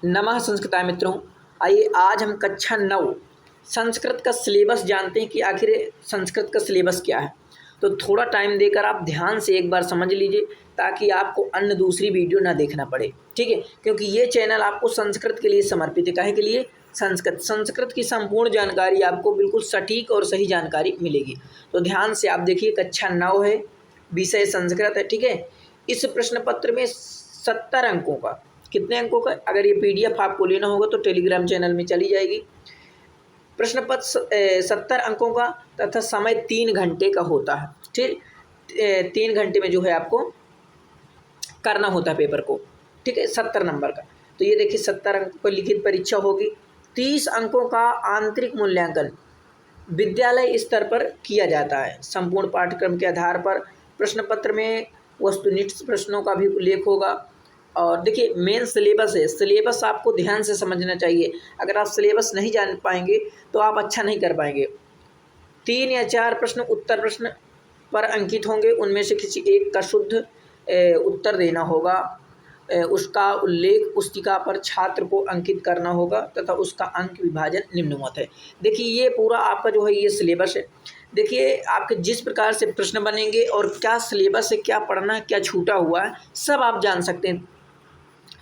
नमः संस्कृताय मित्रों। आइए आज हम कक्षा 9 संस्कृत का सिलेबस जानते हैं कि आखिर संस्कृत का सिलेबस क्या है। तो थोड़ा टाइम देकर आप ध्यान से एक बार समझ लीजिए ताकि आपको अन्य दूसरी वीडियो ना देखना पड़े, ठीक है। क्योंकि ये चैनल आपको संस्कृत के लिए समर्पित है। काहे के लिए? संस्कृत की संपूर्ण जानकारी आपको बिल्कुल सटीक और सही जानकारी मिलेगी। तो ध्यान से आप देखिए, कक्षा 9 है, विषय संस्कृत है, ठीक है। इस प्रश्न पत्र में 70 अंकों का, कितने अंकों का, अगर ये पीडीएफ आपको लेना होगा तो टेलीग्राम चैनल में चली जाएगी। प्रश्न पत्र 70 अंकों का तथा समय 3 घंटे का होता है, ठीक। 3 घंटे में जो है आपको करना होता है पेपर को, ठीक है, 70 नंबर का। तो ये देखिए 70 अंकों पर लिखित परीक्षा होगी। 30 अंकों का आंतरिक मूल्यांकन विद्यालय स्तर पर किया जाता है। संपूर्ण पाठ्यक्रम के आधार पर प्रश्न पत्र में वस्तुनिष्ठ प्रश्नों का भी उल्लेख होगा। और देखिए मेन सिलेबस है, सिलेबस आपको ध्यान से समझना चाहिए। अगर आप सिलेबस नहीं जान पाएंगे तो आप अच्छा नहीं कर पाएंगे। 3 या 4 प्रश्न उत्तर प्रश्न पर अंकित होंगे, उनमें से किसी एक का शुद्ध उत्तर देना होगा। उसका उल्लेख पुस्तिका पर छात्र को अंकित करना होगा तथा उसका अंक विभाजन निम्नवत है। देखिए ये पूरा आपका जो है ये सिलेबस है। देखिए आपके जिस प्रकार से प्रश्न बनेंगे और क्या सिलेबस है, क्या पढ़ना है, क्या छूटा हुआ है, सब आप जान सकते हैं।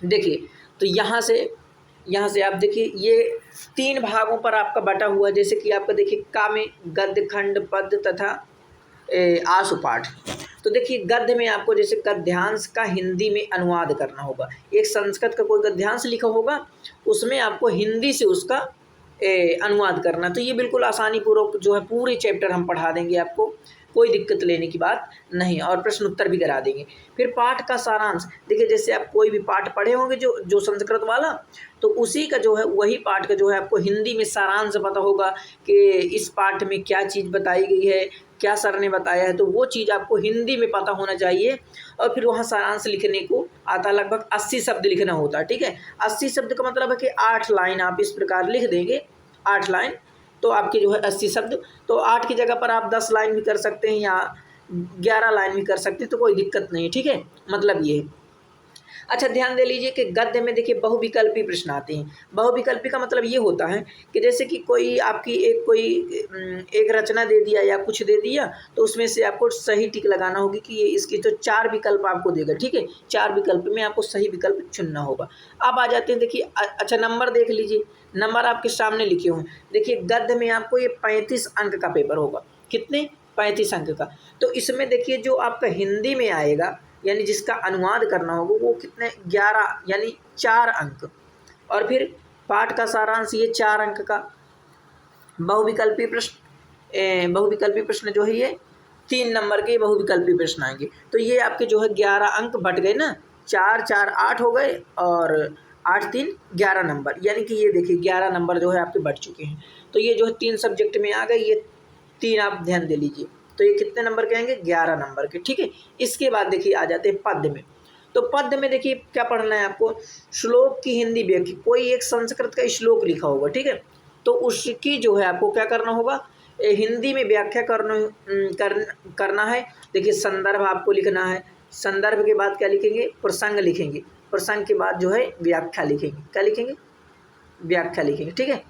देखिए तो यहाँ से आप देखिए ये 3 भागों पर आपका बटा हुआ। जैसे कि आपका देखिए का में गद्य, खंड, पद्य तथा आशुपाठ। तो देखिए गद्य में आपको जैसे गद्यांश का हिंदी में अनुवाद करना होगा। एक संस्कृत का कोई गद्यांश लिखा होगा, उसमें आपको हिंदी से उसका अनुवाद करना। तो ये बिल्कुल आसानी पूर्वक जो है पूरे चैप्टर हम पढ़ा देंगे आपको, कोई दिक्कत लेने की बात नहीं, और प्रश्न उत्तर भी करा देंगे। फिर पाठ का सारांश, देखिए जैसे आप कोई भी पाठ पढ़े होंगे जो संस्कृत वाला, तो उसी का जो है वही पाठ का जो है आपको हिंदी में सारांश पता होगा कि इस पाठ में क्या चीज़ बताई गई है, क्या सर ने बताया है, तो वो चीज़ आपको हिंदी में पता होना चाहिए। और फिर वहाँ सारांश लिखने को आता लगभग 80 शब्द लिखना होता है, ठीक है। 80 शब्द का मतलब है कि 8 लाइन आप इस प्रकार लिख देंगे, 8 लाइन, तो आपके जो है 80 शब्द। तो 8 की जगह पर आप 10 लाइन भी कर सकते हैं या 11 लाइन भी कर सकते हैं, तो कोई दिक्कत नहीं है, ठीक है। मतलब ये है। अच्छा ध्यान दे लीजिए कि गद्य में देखिए बहुविकल्पी प्रश्न आते हैं। बहुविकल्पी का मतलब ये होता है कि जैसे कि कोई आपकी एक रचना दे दिया या कुछ दे दिया, तो उसमें से आपको सही टिक लगाना होगी कि ये इसकी तो 4 विकल्प आपको देगा, ठीक है। 4 विकल्प में आपको सही विकल्प चुनना होगा। अब आ जाते हैं देखिए, अच्छा नंबर देख लीजिए, नंबर आपके सामने लिखे हुए हैं। देखिए गद्य में आपको ये 35 अंक का पेपर होगा। कितने? 35 अंक का। तो इसमें देखिए जो आपका हिंदी में आएगा, यानी जिसका अनुवाद करना होगा, वो कितने? 11, यानी 4 अंक। और फिर पाठ का सारांश ये 4 अंक का। बहुविकल्पी प्रश्न जो है ये 3 नंबर के बहुविकल्पी प्रश्न आएंगे। तो ये आपके जो है 11 अंक बट गए ना, 4 4 8 हो गए और 8 3 11 नंबर, यानी कि ये देखिए 11 नंबर जो है आपके बट चुके हैं। तो ये जो है 3 सब्जेक्ट में आ गए, ये 3 आप ध्यान दे लीजिए। तो ये कितने नंबर के आएंगे? 11 नंबर के, ठीक है। इसके बाद देखिए आ जाते हैं पद्य में। तो पद्य में देखिए क्या पढ़ना है आपको? श्लोक की हिंदी व्याख्या, कोई एक संस्कृत का श्लोक लिखा होगा, ठीक है, तो उसकी जो है आपको क्या करना होगा? हिंदी में व्याख्या करना है। देखिए संदर्भ आपको लिखना है, संदर्भ के बाद क्या लिखेंगे? प्रसंग लिखेंगे, प्रसंग के बाद जो है व्याख्या लिखेंगे। क्या लिखेंगे? व्याख्या लिखेंगे, ठीक है।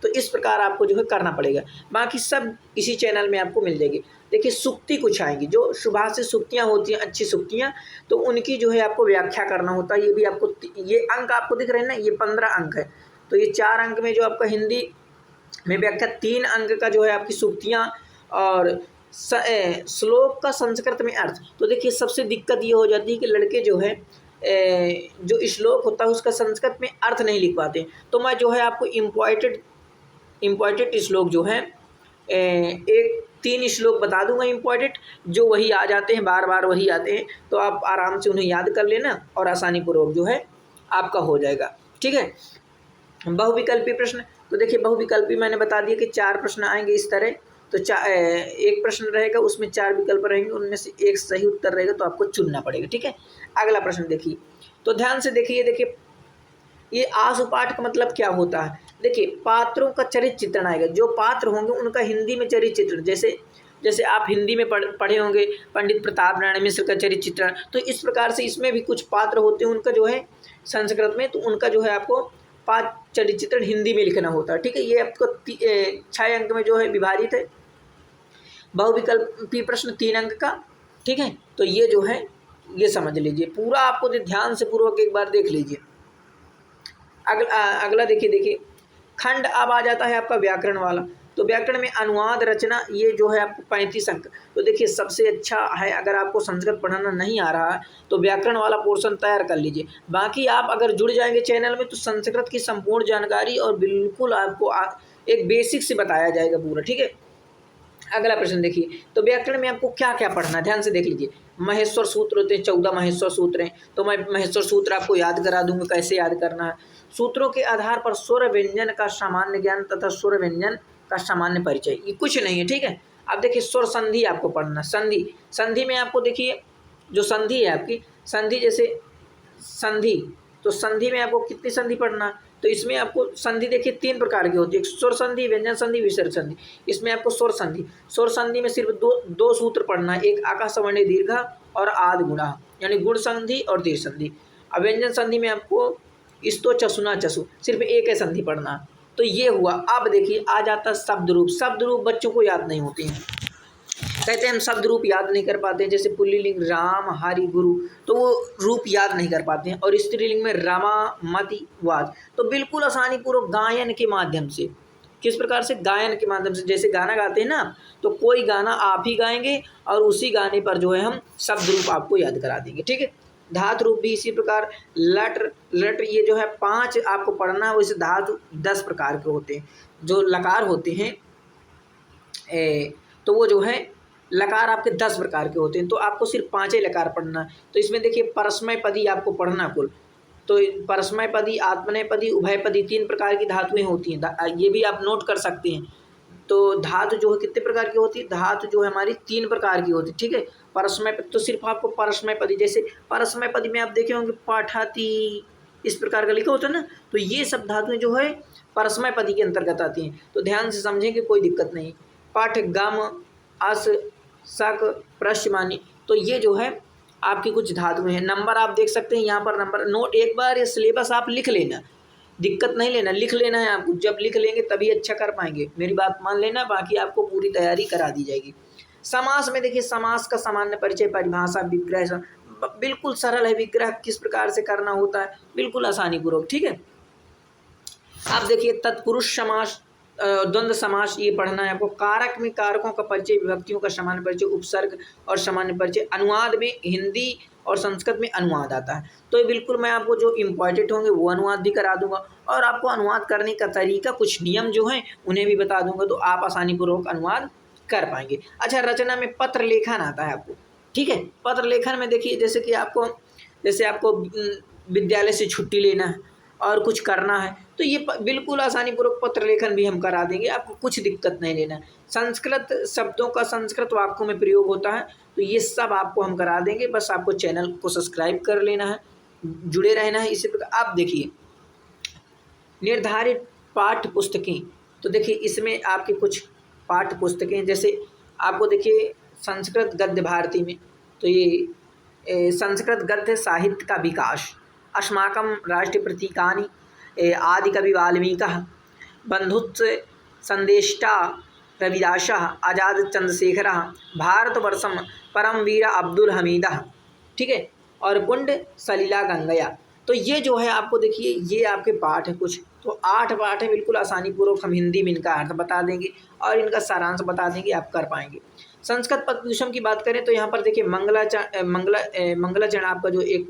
तो इस प्रकार आपको जो है करना पड़ेगा। बाकी सब इसी चैनल में आपको मिल जाएगी। देखिए सुक्ति कुछ आएंगी, जो सुभाषित सुक्तियाँ होती हैं, अच्छी सुक्तियाँ, तो उनकी जो है आपको व्याख्या करना होता है। ये भी आपको, ये अंक आपको दिख रहे हैं ना, ये 15 अंक है। तो ये 4 अंक में जो आपका हिंदी में व्याख्या, 3 अंक का जो है आपकी सुक्तियाँ, और श्लोक का संस्कृत में अर्थ। तो देखिए सबसे दिक्कत ये हो जाती है कि लड़के जो है जो श्लोक होता है उसका संस्कृत में अर्थ नहीं लिख पाते। तो मैं जो है आपको इम्पॉर्टेंट श्लोक जो है एक 3 श्लोक बता दूंगा इम्पॉर्टेंट, जो वही आ जाते हैं, बार बार वही आते हैं, तो आप आराम से उन्हें याद कर लेना और आसानी पूर्वक जो है आपका हो जाएगा, ठीक है। बहुविकल्पी प्रश्न, तो देखिए बहुविकल्पी मैंने बता दिया कि 4 प्रश्न आएंगे इस तरह। तो एक प्रश्न रहेगा, उसमें 4 विकल्प रहेंगे, उनमें से एक सही उत्तर रहेगा, तो आपको चुनना पड़ेगा, ठीक है। अगला प्रश्न देखिए, तो ध्यान से देखिए ये आशुपाठ का मतलब क्या होता है? देखिए पात्रों का चरित्र चित्रण आएगा, जो पात्र होंगे उनका हिंदी में चरित्र चित्रण। जैसे जैसे आप हिंदी में पढ़े होंगे पंडित प्रताप नारायण मिश्र का चरित्र चित्रण, तो इस प्रकार से इसमें भी कुछ पात्र होते हैं उनका जो है संस्कृत में, तो उनका जो है आपको चरित्र चित्रण हिंदी में लिखना होता है। ठीक है, ये आपको 6 अंक में जो है विभाजित है, बहुविकल्पी प्रश्न 3 अंक का। ठीक है, तो ये जो है ये समझ लीजिए, पूरा आपको ध्यान से पूर्वक एक बार देख लीजिए। अगला देखिए खंड अब आ जाता है आपका व्याकरण वाला। तो व्याकरण में अनुवाद रचना, ये जो है आपको 35 अंक। तो देखिए सबसे अच्छा है, अगर आपको संस्कृत पढ़ाना नहीं आ रहा है तो व्याकरण वाला पोर्शन तैयार कर लीजिए। बाकी आप अगर जुड़ जाएंगे चैनल में तो संस्कृत की संपूर्ण जानकारी और बिल्कुल आपको एक बेसिक से बताया जाएगा पूरा। ठीक है, अगला प्रश्न देखिए, तो व्याकरण में आपको क्या क्या पढ़ना है, ध्यान से देख लीजिए। महेश्वर सूत्र होते हैं, 14 महेश्वर सूत्र हैं, तो मैं महेश्वर सूत्र आपको याद करा दूंगा कैसे याद करना है। सूत्रों के आधार पर स्वर व्यंजन का सामान्य ज्ञान तथा स्वर व्यंजन का सामान्य परिचय, ये कुछ नहीं है। ठीक है, अब देखिए स्वर संधि आपको पढ़ना। संधि में आपको देखिए जो संधि है आपकी संधि, जैसे संधि, तो संधि में आपको कितनी संधि पढ़ना है, तो इसमें आपको संधि देखिए 3 प्रकार की होती है, स्वर संधि, व्यंजन संधि, विसर्ग संधि। इसमें आपको स्वर संधि में सिर्फ दो सूत्र पढ़ना है, एक आकाशवर्णी दीर्घ और आदि गुणा, यानी गुण संधि और दीर्घ संधि। अब व्यंजन संधि में आपको स्तो चसुना चसु, सिर्फ एक है संधि पढ़ना। तो ये हुआ। अब देखिए आ जाता शब्द रूप। शब्द रूप बच्चों को याद नहीं होते हैं, कहते हैं हम शब्द रूप याद नहीं कर पाते हैं, जैसे पुल्लिंग राम हरि गुरु, तो वो रूप याद नहीं कर पाते हैं। और स्त्रीलिंग में रमा मति वाज, तो बिल्कुल आसानी पूर्वक गायन के माध्यम से, किस प्रकार से, गायन के माध्यम से। जैसे गाना गाते हैं ना, तो कोई गाना आप ही गाएंगे और उसी गाने पर जो है हम शब्द रूप आपको याद करा देंगे। ठीक है, धातु रूप भी इसी प्रकार। लट ये जो है 5 आपको पढ़ना है, वैसे धातु 10 प्रकार के होते हैं। जो लकार होते हैं तो वो जो है लकार आपके 10 प्रकार के होते हैं, तो आपको सिर्फ 5 ही लकार पढ़ना है। तो इसमें देखिए परस्मय पदी आपको पढ़ना कुल, तो परस्मय पदी, आत्मनेय पदी, उभय पदी, 3 प्रकार की धातुएं होती हैं, ये भी आप नोट कर सकते हैं। तो धातु जो है कितने प्रकार की होती है, धातु जो है हमारी 3 प्रकार की होती है। ठीक है, परस्मय पदी तो सिर्फ आपको परस्मय पदी, जैसे परस्मय पदी में आप देखे होंगे पाठाती, इस प्रकार का लिखा होता है ना, तो ये सब धातुएं जो है परस्मय पदी के अंतर्गत आती हैं। तो ध्यान से समझेंगे, कोई दिक्कत नहीं। पाठ गम अस सक प्रश्मानी, तो ये जो है आपकी कुछ धातुएं हैं। नंबर आप देख सकते हैं यहाँ पर, नंबर नोट एक बार ये सिलेबस आप लिख लेना, दिक्कत नहीं लेना, लिख लेना है आपको। जब लिख लेंगे तभी अच्छा कर पाएंगे, मेरी बात मान लेना, बाकी आपको पूरी तैयारी करा दी जाएगी। समास में देखिए समास का सामान्य परिचय, परिभाषा, विग्रह, बिल्कुल सरल है। विग्रह किस प्रकार से करना होता है, बिल्कुल आसानी पूर्वक। ठीक है, आप देखिए तत्पुरुष समास, द्वंद्व समास, ये पढ़ना है आपको। कारक में कारकों का परिचय, विभक्तियों का सामान्य परिचय, उपसर्ग और सामान्य परिचय। अनुवाद में हिंदी और संस्कृत में अनुवाद आता है, तो ये बिल्कुल मैं आपको जो इम्पॉर्टेंट होंगे वो अनुवाद भी करा दूंगा, और आपको अनुवाद करने का तरीका, कुछ नियम जो हैं उन्हें भी बता दूंगा, तो आप आसानी पूर्वक अनुवाद कर पाएंगे। अच्छा, रचना में पत्र लेखन आता है आपको। ठीक है, पत्र लेखन में देखिए जैसे आपको विद्यालय से छुट्टी लेना है और कुछ करना है, तो ये बिल्कुल आसानी पूर्वक पत्र लेखन भी हम करा देंगे, आपको कुछ दिक्कत नहीं लेना। संस्कृत शब्दों का संस्कृत वाक्यों में प्रयोग होता है, तो ये सब आपको हम करा देंगे, बस आपको चैनल को सब्सक्राइब कर लेना है, जुड़े रहना है। इसी प्रकार आप देखिए निर्धारित पाठ्य पुस्तकें, तो देखिए इसमें आपकी कुछ पाठ्य पुस्तकें, जैसे आपको देखिए संस्कृत गद्य भारती में, तो ये संस्कृत गद्य साहित्य का विकास, अस्माकं राष्ट्रीय प्रतीकानि, आदिकवि वाल्मीकः, बंधुत्व संदेष्टा रविदासः, आजाद चंद्रशेखरः, भारतवर्षं परमवीर अब्दुल हमीदः। ठीक है, और कुंड सलीला गंगया, तो ये जो है आपको देखिए ये आपके पाठ है कुछ, तो 8 पाठ है, बिल्कुल आसानी पूर्वक हम हिंदी में इनका अर्थ बता देंगे और इनका सारांश बता देंगे, आप कर पाएंगे। संस्कृत पदभूषण की बात करें तो यहाँ पर देखिए मंगलाचरण आपका जो एक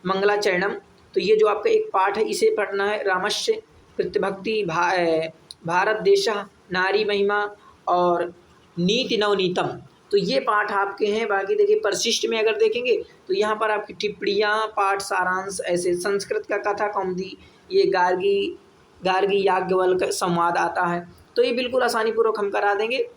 मंगलाचरणम, तो ये जो आपका एक पाठ है इसे पढ़ना है। रामस्य कृत्यभक्ति, भारत देशः, नारी महिमा और नीति नवनीतम, तो ये पाठ आपके हैं। बाकी देखिए परिशिष्ट में अगर देखेंगे तो यहाँ पर आपकी टिप्पणियाँ, पाठ सारांश, ऐसे संस्कृत का कथा कौमुदी, ये गार्गी याज्ञवल्क्य संवाद आता है, तो ये बिल्कुल आसानी पूर्वक हम करा देंगे।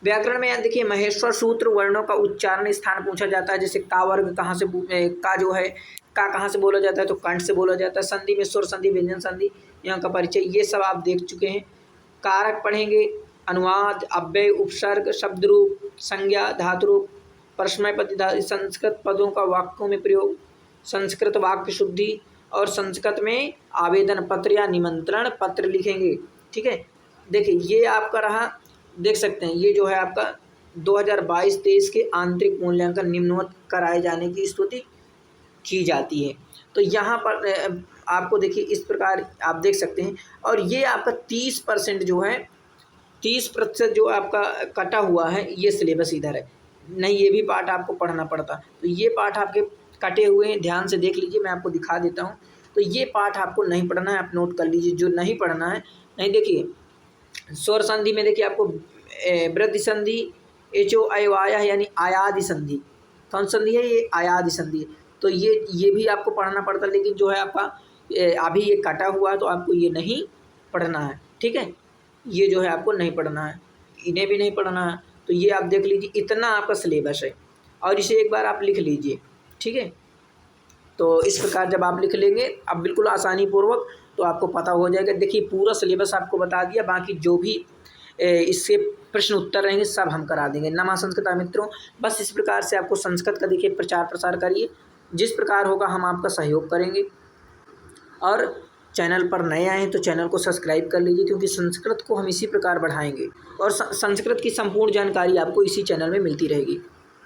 व्याकरण में यहाँ देखिए महेश्वर सूत्र, वर्णों का उच्चारण स्थान पूछा जाता है, जैसे का वर्ग कहाँ से, का जो है का कहाँ से बोला जाता है, तो कंठ से बोला जाता है। संधि में स्वर संधि, व्यंजन संधि, यहाँ का परिचय, ये सब आप देख चुके हैं। कारक पढ़ेंगे, अनुवाद, अव्यय, उपसर्ग, शब्द रूप, संज्ञा, धातु रूप, परस्मय पद, संस्कृत पदों का वाक्यों में प्रयोग, संस्कृत वाक्य शुद्धि और संस्कृत में आवेदन पत्र या निमंत्रण पत्र लिखेंगे। ठीक है, देखिए ये आपका रहा, देख सकते हैं ये जो है आपका 2022-23 के आंतरिक मूल्यांकन निम्नवत कराए जाने की स्तुति की जाती है। तो यहाँ पर आपको देखिए इस प्रकार आप देख सकते हैं। और ये आपका 30% जो है, 30% जो आपका कटा हुआ है ये सिलेबस इधर है, नहीं ये भी पार्ट आपको पढ़ना पड़ता। तो ये पार्ट आपके कटे हुए हैं, ध्यान से देख लीजिए, मैं आपको दिखा देता हूँ। तो ये पार्ट आपको नहीं पढ़ना है, आप नोट कर लीजिए जो नहीं पढ़ना है। नहीं, देखिए स्वर संधि में देखिए आपको वृद्धि संधि, एचो अयवाया यानी आयादि संधि, कौन संधि है ये, आयादि संधि है। तो ये भी आपको पढ़ना पड़ता है, लेकिन जो है आपका अभी ये कटा हुआ है तो आपको ये नहीं पढ़ना है। ठीक है, ये जो है आपको नहीं पढ़ना है, इन्हें भी नहीं पढ़ना है। तो ये आप देख लीजिए, इतना आपका सिलेबस है और इसे एक बार आप लिख लीजिए। ठीक है, तो इस प्रकार जब आप लिख लेंगे अब बिल्कुल आसानी पूर्वक तो आपको पता हो जाएगा। देखिए पूरा सिलेबस आपको बता दिया, बाकी जो भी इससे प्रश्न उत्तर रहेंगे सब हम करा देंगे। नमा संस्कृत मित्रों, बस इस प्रकार से आपको संस्कृत का देखिए प्रचार प्रसार करिए, जिस प्रकार होगा हम आपका सहयोग करेंगे। और चैनल पर नए आए हैं तो चैनल को सब्सक्राइब कर लीजिए, क्योंकि संस्कृत को हम इसी प्रकार बढ़ाएंगे और संस्कृत की संपूर्ण जानकारी आपको इसी चैनल में मिलती रहेगी।